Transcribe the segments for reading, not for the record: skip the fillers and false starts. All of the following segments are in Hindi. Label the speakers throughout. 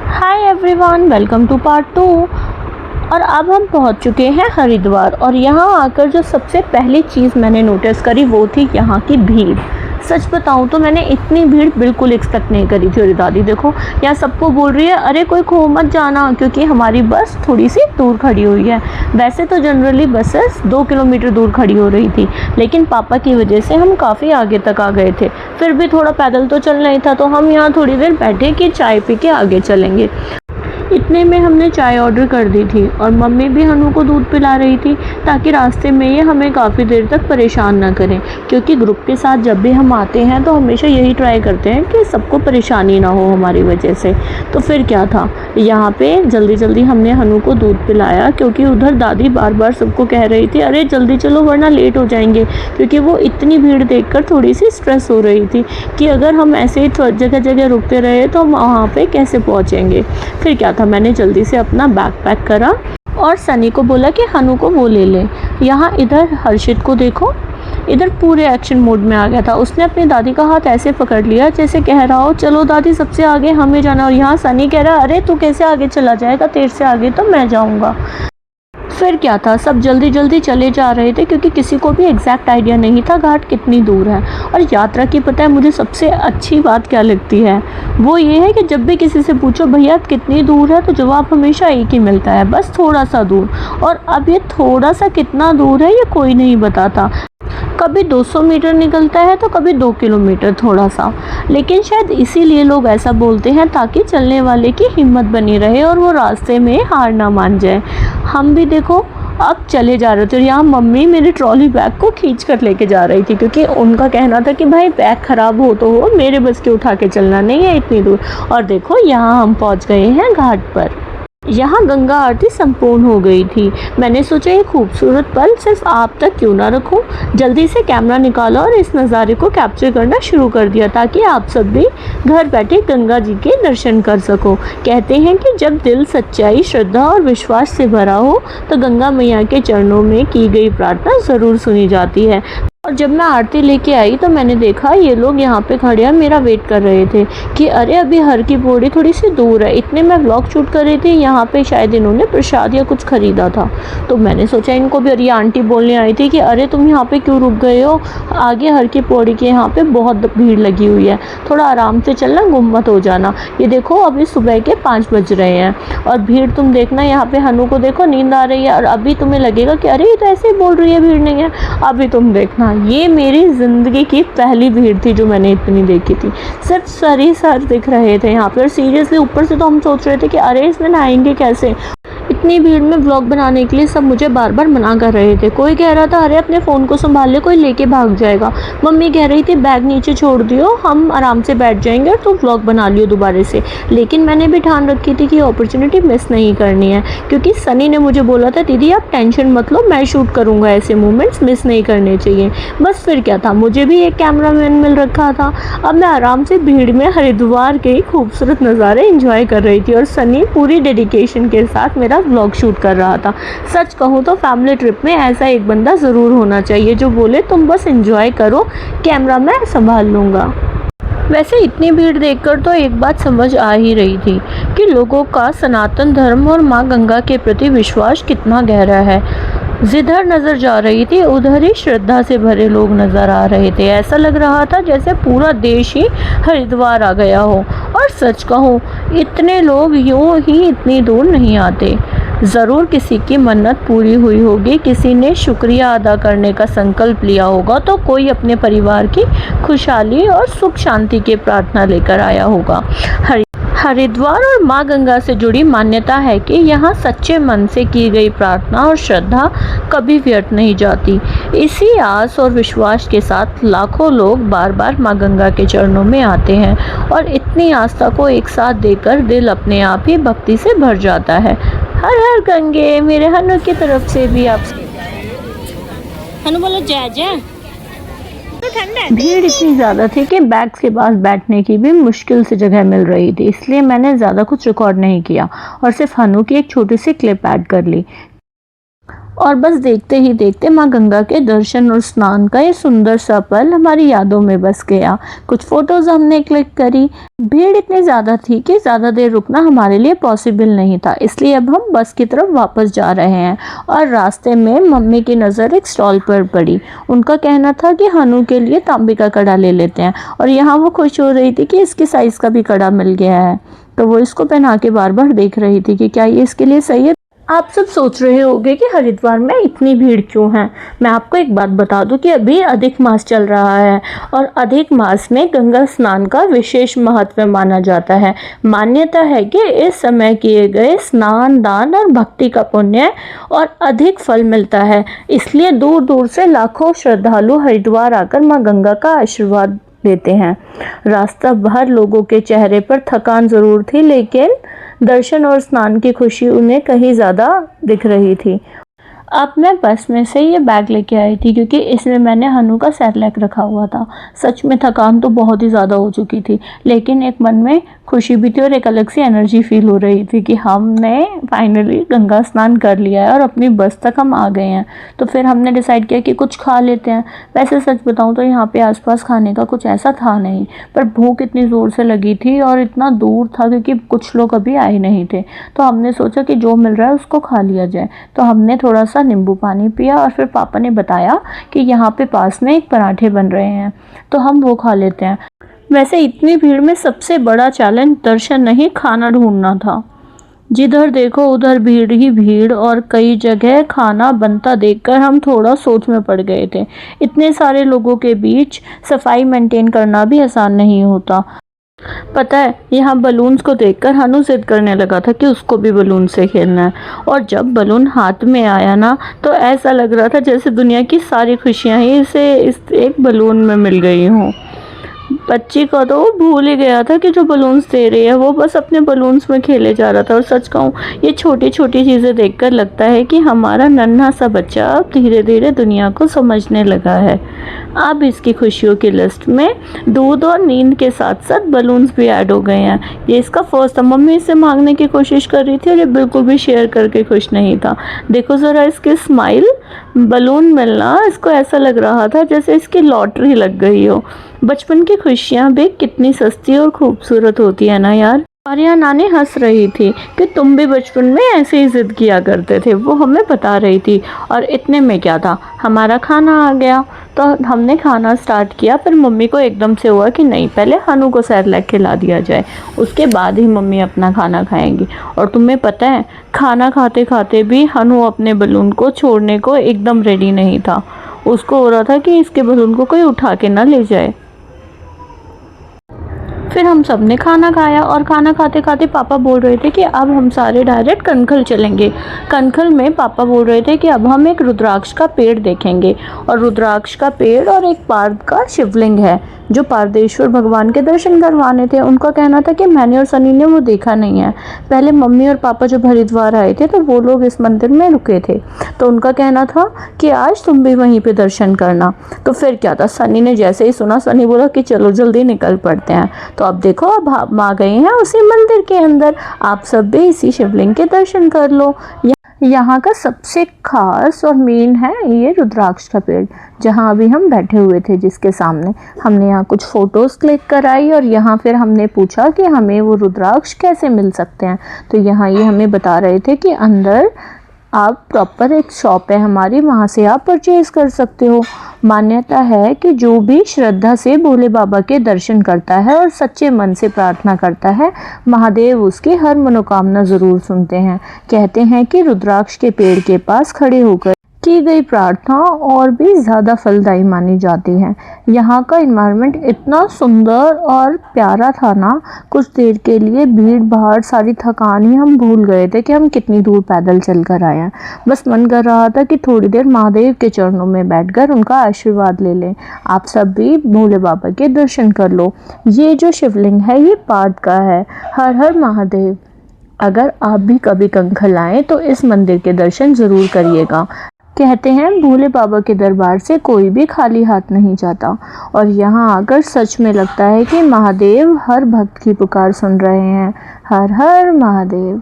Speaker 1: Hi everyone, welcome to part 2। और अब हम पहुंच चुके हैं हरिद्वार। और यहाँ आकर जो सबसे पहली चीज़ मैंने नोटिस करी वो थी यहाँ की भीड़। सच बताऊँ तो मैंने इतनी भीड़ बिल्कुल एक्सपेक्ट नहीं करी थी। और दादी देखो यहाँ सबको बोल रही है अरे कोई खो मत जाना, क्योंकि हमारी बस थोड़ी सी दूर खड़ी हुई है। वैसे तो जनरली बसेस 2 किलोमीटर दूर खड़ी हो रही थी, लेकिन पापा की वजह से हम काफ़ी आगे तक आ गए थे। फिर भी थोड़ा पैदल तो चलना ही था, तो हम यहाँ थोड़ी देर बैठे कि चाय पी के आगे चलेंगे। इतने में हमने चाय ऑर्डर कर दी थी और मम्मी भी हनु को दूध पिला रही थी, ताकि रास्ते में ये हमें काफ़ी देर तक परेशान ना करें। क्योंकि ग्रुप के साथ जब भी हम आते हैं तो हमेशा यही ट्राई करते हैं कि सबको परेशानी ना हो हमारी वजह से। तो फिर क्या था, यहाँ पे जल्दी जल्दी हमने हनु को दूध पिलाया, क्योंकि उधर दादी बार बार सबको कह रही थी अरे जल्दी चलो वरना लेट हो जाएंगे। क्योंकि वो इतनी भीड़ देखकर थोड़ी सी स्ट्रेस हो रही थी कि अगर हम ऐसे ही जगह जगह रुकते रहे तो हम वहाँ पे कैसे पहुँचेंगे। फिर क्या था, मैंने जल्दी से अपना बैग पैक करा और सनी को बोला कि हनु को वो ले ले। यहाँ इधर हर्षित को देखो, इधर पूरे एक्शन मोड में आ गया था। उसने अपनी दादी का हाथ ऐसे पकड़ लिया जैसे कह रहा हो चलो दादी सबसे आगे हमें जाना। और यहाँ सनी कह रहा अरे तू कैसे आगे चला जाएगा, तेरे से आगे तो मैं जाऊँगा। फिर क्या था, सब जल्दी जल्दी चले जा रहे थे, क्योंकि किसी को भी एग्जैक्ट आइडिया नहीं था घाट कितनी दूर है। और यात्रा की पता है मुझे सबसे अच्छी बात क्या लगती है, वो ये है कि जब भी किसी से पूछो भैया कितनी दूर है, तो जवाब हमेशा एक ही मिलता है, बस थोड़ा सा दूर। और अब ये थोड़ा सा कितना दूर है ये कोई नहीं बताता। कभी 200 मीटर निकलता है तो कभी 2 किलोमीटर थोड़ा सा। लेकिन शायद इसीलिए लोग ऐसा बोलते हैं ताकि चलने वाले की हिम्मत बनी रहे और वो रास्ते में हार ना मान जाए। हम भी देखो अब चले जा रहे थे और यहाँ मम्मी मेरे ट्रॉली बैग को खींच कर लेके जा रही थी, क्योंकि उनका कहना था कि भाई बैग ख़राब हो तो हो, मेरे बस के उठा के चलना नहीं है इतनी दूर। और देखो यहाँ हम पहुँच गए हैं घाट पर। यहाँ गंगा आरती संपूर्ण हो गई थी। मैंने सोचा ये खूबसूरत पल सिर्फ आप तक क्यों ना रखूं। जल्दी से कैमरा निकाला और इस नज़ारे को कैप्चर करना शुरू कर दिया, ताकि आप सब भी घर बैठे गंगा जी के दर्शन कर सको। कहते हैं कि जब दिल सच्चाई, श्रद्धा और विश्वास से भरा हो तो गंगा मैया के चरणों में की गई प्रार्थना ज़रूर सुनी जाती है। और जब मैं आरती लेके आई तो मैंने देखा ये लोग यहाँ पे खड़े हैं, मेरा वेट कर रहे थे कि अरे अभी हर की पौड़ी थोड़ी सी दूर है। इतने मैं व्लॉग शूट कर रही थी, यहाँ पे शायद इन्होंने प्रसाद या कुछ ख़रीदा था। तो मैंने सोचा इनको भी, और ये आंटी बोलने आई थी कि अरे तुम यहाँ पे क्यों रुक गए हो, आगे हर की पौड़ी के यहाँ पे बहुत भीड़ लगी हुई है, थोड़ा आराम से चलना, गुम मत हो जाना। ये देखो अभी सुबह के 5 बज रहे हैं और भीड़ तुम देखना, यहाँ पे हनु को देखो नींद आ रही है और अभी तुम्हें लगेगा कि अरे ये तो ऐसे ही बोल रही है भीड़ नहीं है। अभी तुम देखना, ये मेरी ज़िंदगी की पहली भीड़ थी जो मैंने इतनी देखी थी। सिर्फ सर ही सर दिख रहे थे यहाँ पे, और सीरियसली ऊपर से तो हम सोच रहे थे कि अरे इसमें नहाएंगे कैसे। इतनी भीड़ में व्लॉग बनाने के लिए सब मुझे बार बार मना कर रहे थे। कोई कह रहा था अरे अपने फ़ोन को संभाल ले, कोई लेके भाग जाएगा। मम्मी कह रही थी बैग नीचे छोड़ दियो, हम आराम से बैठ जाएंगे और तुम व्लॉग बना लियो दोबारा से। लेकिन मैंने भी ठान रखी थी कि अपॉर्चुनिटी मिस नहीं करनी है, क्योंकि सनी ने मुझे बोला था दीदी आप टेंशन मत लो, मैं शूट करूँगा, ऐसे मोमेंट्स मिस नहीं करने चाहिए। बस फिर क्या था, मुझे भी एक कैमरामैन मिल रखा था। अब मैं आराम से भीड़ में हरिद्वार के खूबसूरत नज़ारे इंजॉय कर रही थी और सनी पूरी डेडिकेशन के साथ मेरा व्लॉग शूट कर रहा था। सच कहूँ तो फैमिली ट्रिप में ऐसा एक बंदा ज़रूर होना चाहिए जो बोले तुम बस एंजॉय करो, कैमरा मैं संभाल लूँगा। वैसे इतनी भीड़ देखकर तो एक बात समझ आ ही रही थी कि लोगों का सनातन धर्म और माँ गंगा के प्रति विश्वास कितना गहरा है। जिधर नज़र जा रही थी उधर ही श्रद्धा से भरे लोग नज़र आ रहे थे। ऐसा लग रहा था जैसे पूरा देश ही हरिद्वार आ गया हो। और सच कहूँ इतने लोग यूँ ही इतनी दूर नहीं आते। ज़रूर किसी की मन्नत पूरी हुई होगी, किसी ने शुक्रिया अदा करने का संकल्प लिया होगा, तो कोई अपने परिवार की खुशहाली और सुख शांति की प्रार्थना लेकर आया होगा। हरिद्वार और माँ गंगा से जुड़ी मान्यता है कि यहाँ सच्चे मन से की गई प्रार्थना और श्रद्धा कभी व्यर्थ नहीं जाती। इसी आस और विश्वास के साथ लाखों लोग बार बार माँ गंगा के चरणों में आते हैं और इतनी आस्था को एक साथ देकर दिल अपने आप ही भक्ति से भर जाता है। हर हर गंगे मेरे हनु की तरफ से भी आप। हनु बोलो जय जय। भीड़ इतनी ज़्यादा थी कि बैग्स के पास बैठने की भी मुश्किल से जगह मिल रही थी, इसलिए मैंने ज़्यादा कुछ रिकॉर्ड नहीं किया और सिर्फ हनु की एक छोटी सी क्लिप ऐड कर ली। और बस देखते ही देखते माँ गंगा के दर्शन और स्नान का ये सुंदर सा पल हमारी यादों में बस गया। कुछ फोटोज हमने क्लिक करी। भीड़ इतनी ज़्यादा थी कि ज़्यादा देर रुकना हमारे लिए पॉसिबल नहीं था, इसलिए अब हम बस की तरफ वापस जा रहे हैं। और रास्ते में मम्मी की नज़र एक स्टॉल पर पड़ी। उनका कहना था कि हनु के लिए तांबे का कड़ा ले लेते हैं, और यहाँ वो खुश हो रही थी कि इसके साइज़ का भी कड़ा मिल गया है। तो वो इसको पहना के बार बार देख रही थी कि क्या ये इसके लिए सही है। आप सब सोच रहे होंगे कि हरिद्वार में इतनी भीड़ क्यों है। मैं आपको एक बात बता दूं कि अभी अधिक मास चल रहा है, और अधिक मास में गंगा स्नान का विशेष महत्व माना जाता है। मान्यता है कि इस समय किए गए स्नान, दान और भक्ति का पुण्य और अधिक फल मिलता है। इसलिए दूर दूर से लाखों श्रद्धालु हरिद्वार आकर माँ गंगा का आशीर्वाद लेते हैं। रास्ता भर लोगों के चेहरे पर थकान जरूर थी, लेकिन दर्शन और स्नान की खुशी उन्हें कहीं ज़्यादा दिख रही थी। अब मैं बस में से ये बैग लेके आई थी, क्योंकि इसमें मैंने हनु का सेरेलैक रखा हुआ था। सच में थकान तो बहुत ही ज़्यादा हो चुकी थी, लेकिन एक मन में खुशी भी थी और एक अलग सी एनर्जी फील हो रही थी कि हमने फाइनली गंगा स्नान कर लिया है और अपनी बस तक हम आ गए हैं। तो फिर हमने डिसाइड किया कि कुछ खा लेते हैं। वैसे सच बताऊं तो यहाँ पे आसपास खाने का कुछ ऐसा था नहीं, पर भूख इतनी ज़ोर से लगी थी और इतना दूर था क्योंकि कुछ लोग अभी आए नहीं थे। तो हमने सोचा कि जो मिल रहा है उसको खा लिया जाए। तो हमने थोड़ा सा नींबू पानी पिया, और फिर पापा ने बताया कि यहाँ पे पास में एक पराठे बन रहे हैं, तो हम वो खा लेते हैं। वैसे इतनी भीड़ में सबसे बड़ा चैलेंज दर्शन नहीं, खाना ढूंढना था। जिधर देखो उधर भीड़ ही भीड़, और कई जगह खाना बनता देखकर हम थोड़ा सोच में पड़ गए थे। इतने सारे लोगों के बीच सफाई मेंटेन करना भी आसान नहीं होता। पता है, यहाँ बलून्स को देखकर हनु जिद करने लगा था कि उसको भी बलून से खेलना है। और जब बलून हाथ में आया ना, तो ऐसा लग रहा था जैसे दुनिया की सारी खुशियाँ ही इसे इस एक बलून में मिल गई हों। बच्ची को तो वो भूल ही गया था कि जो बलून्स दे रही है, वो बस अपने बलून्स में खेले जा रहा था। और सच कहूँ, ये छोटी छोटी चीज़ें देखकर लगता है कि हमारा नन्हा सा बच्चा अब धीरे धीरे दुनिया को समझने लगा है। अब इसकी खुशियों की लिस्ट में दूध और नींद के साथ साथ बलून्स भी ऐड हो गए हैं। ये इसका फर्स्ट था। मम्मी इससे मांगने की कोशिश कर रही थी और ये बिल्कुल भी शेयर करके खुश नहीं था। देखो ज़रा इसकी स्माइल। बलून मिलना इसको ऐसा लग रहा था जैसे इसकी लॉटरी लग गई हो। बचपन की खुशियाँ भी कितनी सस्ती और खूबसूरत होती है ना यार। आर्या नानी हंस रही थी कि तुम भी बचपन में ऐसे ही जिद किया करते थे, वो हमें बता रही थी। और इतने में क्या था, हमारा खाना आ गया। तो हमने खाना स्टार्ट किया, फिर मम्मी को एकदम से हुआ कि नहीं, पहले हनु को सेरेलैक खिला दिया जाए, उसके बाद ही मम्मी अपना खाना खाएंगी। और तुम्हें पता है, खाना खाते खाते भी हनु अपने बलून को छोड़ने को एकदम रेडी नहीं था। उसको हो रहा था कि इसके बलून को कोई उठा के ना ले जाए। फिर हम सब ने खाना खाया, और खाना खाते खाते पापा बोल रहे थे कि अब हम सारे डायरेक्ट कनखल चलेंगे। कनखल में पापा बोल रहे थे कि अब हम एक रुद्राक्ष का पेड़ देखेंगे। और रुद्राक्ष का पेड़ और एक पार्थ का शिवलिंग है जो पारदेश्वर भगवान के दर्शन करवाने थे। उनका कहना था कि मैंने और सनी ने वो देखा नहीं है। पहले मम्मी और पापा जब हरिद्वार आए थे तो वो लोग इस मंदिर में रुके थे, तो उनका कहना था कि आज तुम भी वहीं पे दर्शन करना। तो फिर क्या था, सनी ने जैसे ही सुना, सनी बोला कि चलो जल्दी निकल पड़ते हैं। तो अब देखो, अब हम आ गए हैं उसी मंदिर के अंदर। आप सब भी इसी शिवलिंग के दर्शन कर लो। यहाँ का सबसे खास और मेन है ये रुद्राक्ष का पेड़, जहाँ अभी हम बैठे हुए थे, जिसके सामने हमने यहाँ कुछ फ़ोटोज़ क्लिक कराई। और यहाँ फिर हमने पूछा कि हमें वो रुद्राक्ष कैसे मिल सकते हैं। तो यहाँ ये हमें बता रहे थे कि अंदर आप प्रॉपर एक शॉप है हमारी, वहाँ से आप परचेज़ कर सकते हो। मान्यता है कि जो भी श्रद्धा से भोले बाबा के दर्शन करता है और सच्चे मन से प्रार्थना करता है, महादेव उसकी हर मनोकामना ज़रूर सुनते हैं। कहते हैं कि रुद्राक्ष के पेड़ के पास खड़े होकर की गई प्रार्थना और भी ज़्यादा फलदायी मानी जाती है। यहाँ का इन्वायरमेंट इतना सुंदर और प्यारा था ना, कुछ देर के लिए भीड़ भाड़ सारी थकान ही हम भूल गए थे कि हम कितनी दूर पैदल चल कर आए हैं। बस मन कर रहा था कि थोड़ी देर महादेव के चरणों में बैठकर उनका आशीर्वाद ले लें। आप सब भी भोले बाबा के दर्शन कर लो। ये जो शिवलिंग है ये पार्थ का है। हर हर महादेव। अगर आप भी कभी कंखल आएँ तो इस मंदिर के दर्शन ज़रूर करिएगा। कहते हैं भोले बाबा के दरबार से कोई भी खाली हाथ नहीं जाता, और यहाँ आकर सच में लगता है कि महादेव हर भक्त की पुकार सुन रहे हैं। हर हर महादेव।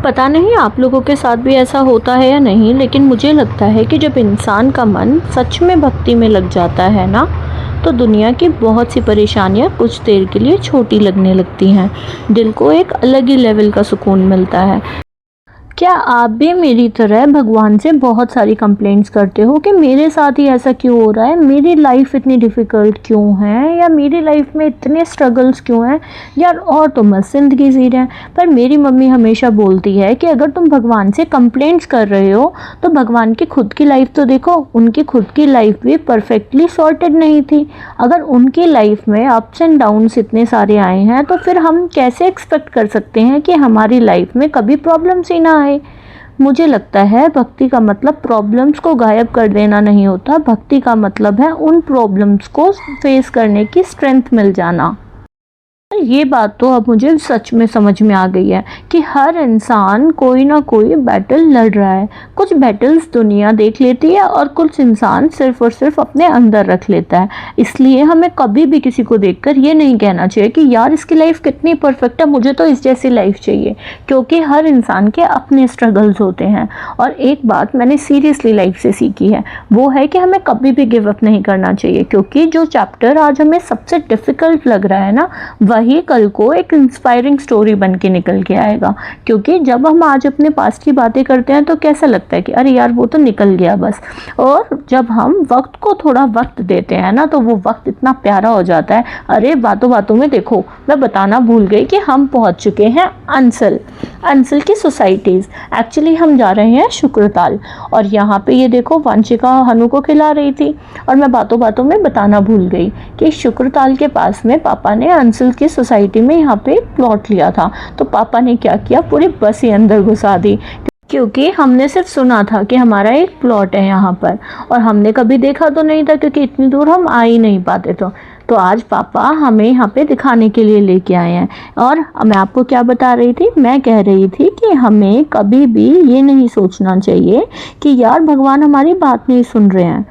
Speaker 1: पता नहीं आप लोगों के साथ भी ऐसा होता है या नहीं, लेकिन मुझे लगता है कि जब इंसान का मन सच में भक्ति में लग जाता है ना, तो दुनिया की बहुत सी परेशानियां कुछ देर के लिए छोटी लगने लगती हैं। दिल को एक अलग ही लेवल का सुकून मिलता है। क्या आप भी मेरी तरह भगवान से बहुत सारी कंप्लेंट्स करते हो कि मेरे साथ ही ऐसा क्यों हो रहा है, मेरी लाइफ इतनी डिफ़िकल्ट क्यों है, या मेरी लाइफ में इतने स्ट्रगल्स क्यों हैं यार, और तो मस्त ज़िंदगी जी रहे हैं। पर मेरी मम्मी हमेशा बोलती है कि अगर तुम भगवान से कंप्लेंट्स कर रहे हो तो भगवान की खुद की लाइफ तो देखो। उनकी खुद की लाइफ भी परफेक्टली सॉर्टेड नहीं थी। अगर उनकी लाइफ में अप्स एंड डाउन्स इतने सारे आए हैं तो फिर हम कैसे एक्सपेक्ट कर सकते हैं कि हमारी लाइफ में कभी प्रॉब्लम्स ही ना आए। मुझे लगता है भक्ति का मतलब प्रॉब्लम्स को गायब कर देना नहीं होता। भक्ति का मतलब है उन प्रॉब्लम्स को फेस करने की स्ट्रेंथ मिल जाना। ये बात तो अब मुझे सच में समझ में आ गई है कि हर इंसान कोई ना कोई बैटल लड़ रहा है। कुछ बैटल्स दुनिया देख लेती है और कुछ इंसान सिर्फ और सिर्फ अपने अंदर रख लेता है। इसलिए हमें कभी भी किसी को देखकर ये नहीं कहना चाहिए कि यार इसकी लाइफ कितनी परफेक्ट है, मुझे तो इस जैसी लाइफ चाहिए, क्योंकि हर इंसान के अपने स्ट्रगल्स होते हैं। और एक बात मैंने सीरियसली लाइफ से सीखी है, वो है कि हमें कभी भी गिव अप नहीं करना चाहिए, क्योंकि जो चैप्टर आज हमें सबसे डिफ़िकल्ट लग रहा है ना, वही कल को एक इंस्पायरिंग स्टोरी बन के निकल के आएगा। क्योंकि जब हम आज अपने पास्ट की बातें करते हैं तो कैसा लगता है कि अरे यार वो तो निकल गया बस, और जब हम वक्त को थोड़ा वक्त देते हैं ना तो वो वक्त इतना प्यारा हो जाता है। अरे बातों बातों में देखो, मैं बताना भूल गई कि हम पहुंच चुके हैं अंसल की सोसाइटीज़। एक्चुअली हम जा रहे हैं शुक्रताल, और यहाँ पे ये देखो वंशिका हनु को खिला रही थी, और मैं बातों बातों में बताना भूल गई कि शुक्रताल के पास में पापा ने अंसल की सोसाइटी में यहाँ पे प्लॉट लिया था। तो पापा ने क्या किया, पूरी बस ही अंदर घुसा दी, क्योंकि हमने सिर्फ सुना था कि हमारा एक प्लॉट है यहाँ पर, और हमने कभी देखा तो नहीं था क्योंकि इतनी दूर हम आ ही नहीं पाते। तो आज पापा हमें यहाँ पे दिखाने के लिए लेके आए हैं। और मैं आपको क्या बता रही थी, मैं कह रही थी कि हमें कभी भी ये नहीं सोचना चाहिए कि यार भगवान हमारी बात नहीं सुन रहे हैं,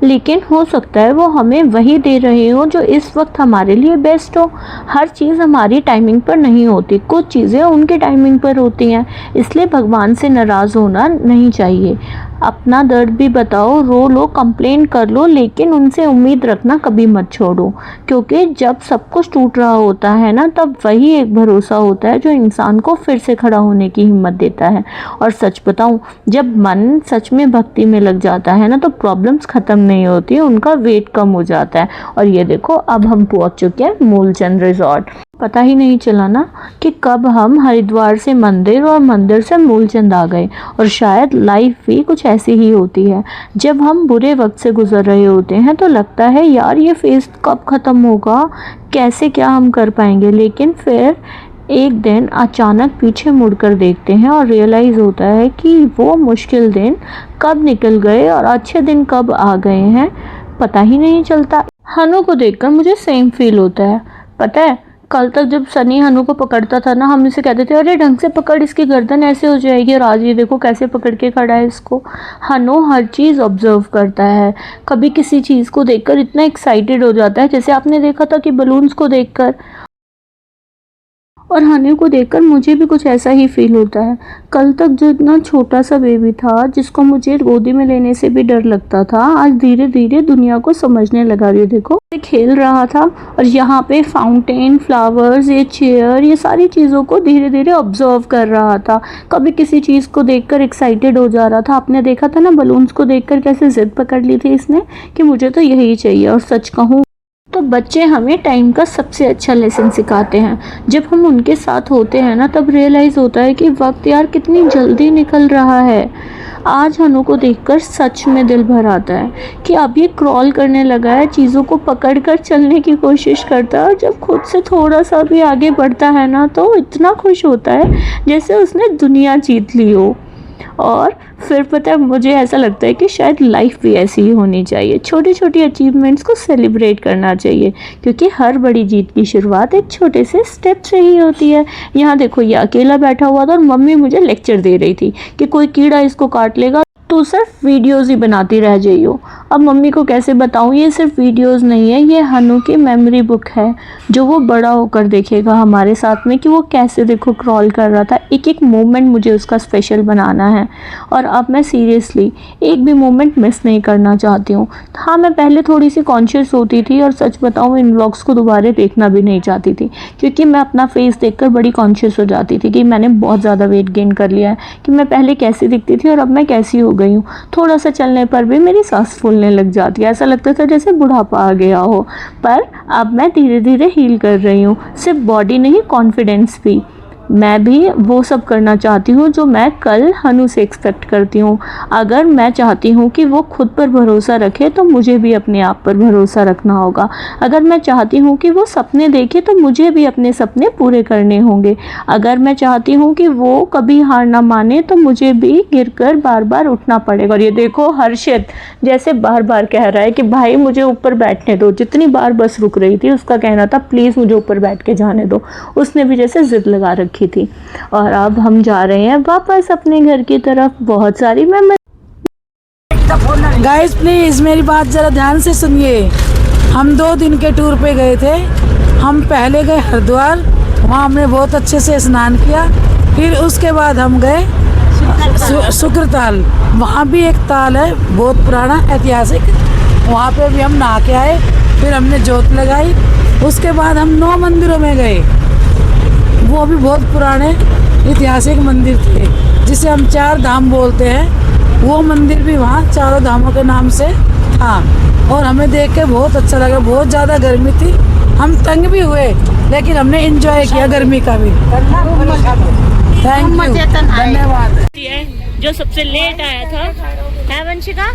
Speaker 1: लेकिन हो सकता है वो हमें वही दे रहे हो जो इस वक्त हमारे लिए बेस्ट हो। हर चीज़ हमारी टाइमिंग पर नहीं होती, कुछ चीज़ें उनके टाइमिंग पर होती हैं। इसलिए भगवान से नाराज़ होना नहीं चाहिए। अपना दर्द भी बताओ, रो लो, कंप्लेन कर लो, लेकिन उनसे उम्मीद रखना कभी मत छोड़ो, क्योंकि जब सब कुछ टूट रहा होता है ना, तब वही एक भरोसा होता है जो इंसान को फिर से खड़ा होने की हिम्मत देता है। और सच बताऊं, जब मन सच में भक्ति में लग जाता है ना, तो प्रॉब्लम्स ख़त्म नहीं होती, उनका वेट कम हो जाता है। और ये देखो अब हम पहुंच चुके हैं मूलचंद रिजॉर्ट। पता ही नहीं चला ना कि कब हम हरिद्वार से मंदिर और मंदिर से मूलचंद आ गए। और शायद लाइफ भी कुछ ऐसी ही होती है, जब हम बुरे वक्त से गुजर रहे होते हैं तो लगता है यार ये फेज़ कब ख़त्म होगा, कैसे क्या हम कर पाएंगे। लेकिन फिर एक दिन अचानक पीछे मुड़कर देखते हैं और रियलाइज़ होता है कि वो मुश्किल दिन कब निकल गए और अच्छे दिन कब आ गए हैं, पता ही नहीं चलता। हनु को देखकर मुझे सेम फील होता है। पता है, कल तक जब सनी हनु को पकड़ता था ना, हम इसे कहते थे अरे ढंग से पकड़, इसकी गर्दन ऐसे हो जाएगी, और आज ये देखो कैसे पकड़ के खड़ा है इसको। हनु हर चीज़ ऑब्जर्व करता है। कभी किसी चीज़ को देखकर इतना एक्साइटेड हो जाता है, जैसे आपने देखा था कि बलून्स को देखकर, और हनु को देखकर मुझे भी कुछ ऐसा ही फील होता है। कल तक जो इतना छोटा सा बेबी था जिसको मुझे गोदी में लेने से भी डर लगता था, आज धीरे धीरे दुनिया को समझने लगा। ये देखो खेल रहा था, और यहाँ पे फाउंटेन, फ्लावर्स, ये चेयर, ये सारी चीज़ों को धीरे धीरे ऑब्जर्व कर रहा था। कभी किसी चीज़ को देखकर एक्साइटेड हो जा रहा था। आपने देखा था ना बलून्स को देखकर कैसे जिद पकड़ ली थी इसने कि मुझे तो यही चाहिए। और सच कहूँ तो बच्चे हमें टाइम का सबसे अच्छा लेसन सिखाते हैं। जब हम उनके साथ होते हैं ना, तब रियलाइज़ होता है कि वक्त यार कितनी जल्दी निकल रहा है। आज हनु को देखकर सच में दिल भर आता है कि अब ये क्रॉल करने लगा है, चीज़ों को पकड़ कर चलने की कोशिश करता है, और जब खुद से थोड़ा सा भी आगे बढ़ता है ना तो इतना खुश होता है जैसे उसने दुनिया जीत ली हो। और फिर पता है, मुझे ऐसा लगता है कि शायद लाइफ भी ऐसी ही होनी चाहिए। छोटी छोटी अचीवमेंट्स को सेलिब्रेट करना चाहिए, क्योंकि हर बड़ी जीत की शुरुआत एक छोटे से स्टेप से ही होती है। यहाँ देखो, ये अकेला बैठा हुआ था और मम्मी मुझे लेक्चर दे रही थी कि कोई कीड़ा इसको काट लेगा तू सिर्फ वीडियोस ही बनाती रह जाई हो। अब मम्मी को कैसे बताऊँ, ये सिर्फ वीडियोस नहीं है, ये हनु की मेमोरी बुक है जो वो बड़ा होकर देखेगा हमारे साथ में कि वो कैसे देखो क्रॉल कर रहा था। एक एक मोमेंट मुझे उसका स्पेशल बनाना है और अब मैं सीरियसली एक भी मोमेंट मिस नहीं करना चाहती हूँ। हाँ, मैं पहले थोड़ी सी कॉन्शियस होती थी और सच बताऊँ इन व्लॉग्स को दोबारा देखना भी नहीं चाहती थी, क्योंकि मैं अपना फेस देखकर बड़ी कॉन्शियस हो जाती थी कि मैंने बहुत ज़्यादा वेट गेन कर लिया है, कि मैं पहले कैसी दिखती थी और अब मैं कैसी हो गई हूँ। थोड़ा सा चलने पर भी मेरी सांस फूलने लग जाती है, ऐसा लगता था जैसे बुढ़ापा आ गया हो। पर अब मैं धीरे धीरे हील कर रही हूँ, सिर्फ बॉडी नहीं, कॉन्फिडेंस भी। मैं भी वो सब करना चाहती हूँ जो मैं कल हनु से एक्सपेक्ट करती हूँ। अगर मैं चाहती हूँ कि वो खुद पर भरोसा रखे तो मुझे भी अपने आप पर भरोसा रखना होगा। अगर मैं चाहती हूँ कि वो सपने देखे तो मुझे भी अपने सपने पूरे करने होंगे। अगर मैं चाहती हूँ कि वो कभी हार ना माने तो मुझे भी गिरकर बार बार उठना पड़ेगा। और ये देखो हर्षित जैसे बार बार कह रहा है कि भाई मुझे ऊपर बैठने दो। जितनी बार बस रुक रही थी उसका कहना था प्लीज़ मुझे ऊपर बैठ के जाने दो। उसने भी जैसे ज़िद लगा रखी थी। और अब हम जा रहे हैं वापस अपने घर की तरफ। बहुत सारी मेमोरी।
Speaker 2: गाइस प्लीज मेरी बात जरा ध्यान से सुनिए। हम 2 दिन के टूर पे गए थे। हम पहले गए हरिद्वार, वहाँ हमने बहुत अच्छे से स्नान किया। फिर उसके बाद हम गए शुक्रताल, वहाँ भी एक ताल है बहुत पुराना ऐतिहासिक, वहाँ पे भी हम नहा के आए। फिर हमने जोत लगाई। उसके बाद हम 9 मंदिरों में गए, वो भी बहुत पुराने ऐतिहासिक मंदिर थे जिसे हम 4 धाम बोलते हैं। वो मंदिर भी वहाँ चारों धामों के नाम से था और हमें देख के बहुत अच्छा लगा। बहुत ज़्यादा गर्मी थी, हम तंग भी हुए, लेकिन हमने एंजॉय किया गर्मी का भी। थैंक यू, धन्यवाद।
Speaker 1: जो सबसे लेट आया था है वंशिका,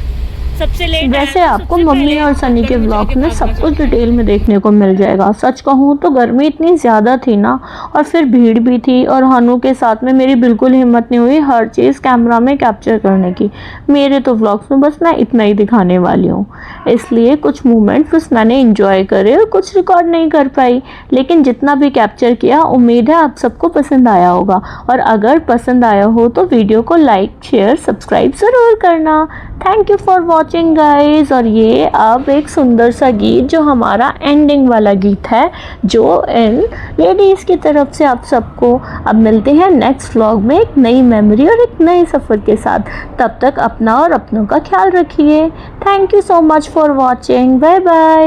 Speaker 1: सबसे लेट। वैसे आपको मम्मी और सनी के व्लॉग में सब कुछ डिटेल में देखने को मिल जाएगा। सच कहूँ तो गर्मी इतनी ज़्यादा थी ना, और फिर भीड़ भी थी, और हनु के साथ में मेरी बिल्कुल हिम्मत नहीं हुई हर चीज़ कैमरा में कैप्चर करने की। मेरे तो व्लॉग्स में बस मैं इतना ही दिखाने वाली हूँ, इसलिए कुछ मोमेंट्स बस मैंने इंजॉय करे और कुछ रिकॉर्ड नहीं कर पाई। लेकिन जितना भी कैप्चर किया उम्मीद है आप सबको पसंद आया होगा, और अगर पसंद आया हो तो वीडियो को लाइक शेयर सब्सक्राइब ज़रूर करना। Thank you for watching guys. और ये अब एक सुंदर सा गीत जो हमारा एंडिंग वाला गीत है, जो इन लेडीज़ की तरफ से आप सबको। अब मिलते हैं नेक्स्ट व्लॉग में एक नई मेमोरी और एक नए सफ़र के साथ। तब तक अपना और अपनों का ख्याल रखिए। Thank you so much for watching. Bye bye.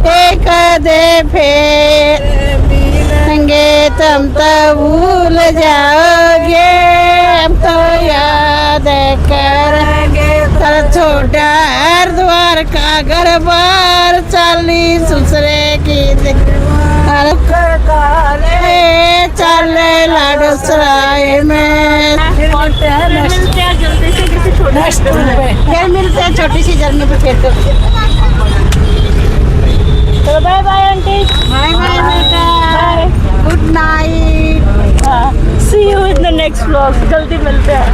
Speaker 3: एक दे फेर संगे तुम तो भूल जाओगे, हम तो याद करेंगे। तर छोटा हरिद्वार का घर बार चाली ससुरे की चले लाडो सराय में। फिर मिलते हैं छोटी सी जर्नी पे फिर।
Speaker 1: तो bye bye aunty.
Speaker 3: Bye bye बेटा, good night.
Speaker 1: See you in the next vlog. जल्दी मिलते हैं,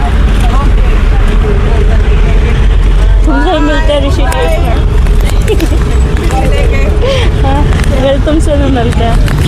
Speaker 1: तुमसे मिलते हैं ऋषिकेश में। हाँ, तुमसे भी मिलते हैं।